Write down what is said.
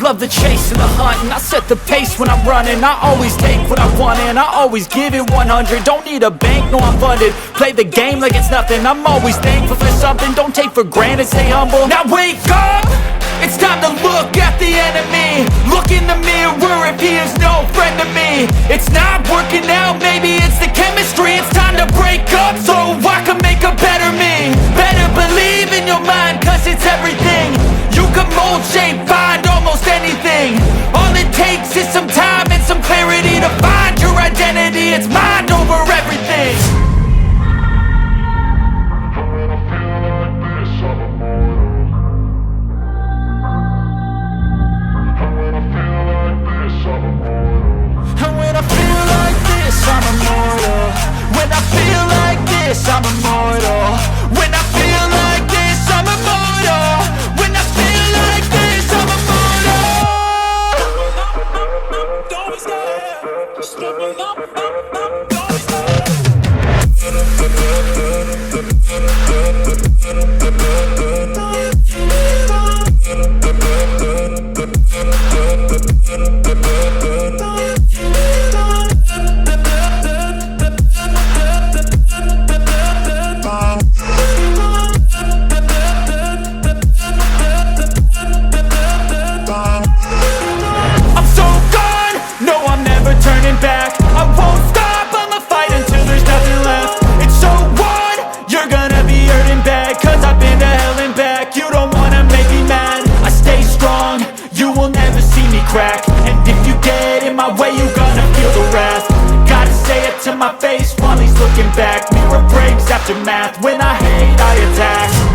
Love the chase and the hunt, and I set the pace when I'm running. I always take what I want and I always give it 100. Don't need a bank, no I'm funded. Play the game like it's nothing. I'm always thankful for something. Don't take for granted, stay humble. Now wake up! It's time to look at the enemy. Look in the mirror if he is no friend to me. It's not working out, maybe it's the chemistry. It's time to break up so I can make a better me. Better believe in your mind, cause it's everything. You can mold, shape, find almost anything. All it takes is some time and some clarity to find your identity. It's mind over everything. And when I feel like this, I'm immortal. When I feel like this, I'm immortal. When I feel like this, I'm immortal. When I feel like this, I'm immortal. Don't stop, stepping up, don't stop. Turning back, I won't stop, I'ma fight until there's nothing left. It's so on, you're gonna be hurting bad, cause I've been to hell and back. You don't wanna make me mad, I stay strong, you will never see me crack. And if you get in my way, you gonna feel the wrath. Gotta say it to my face while he's looking back. Mirror breaks after math, when I hate I attack.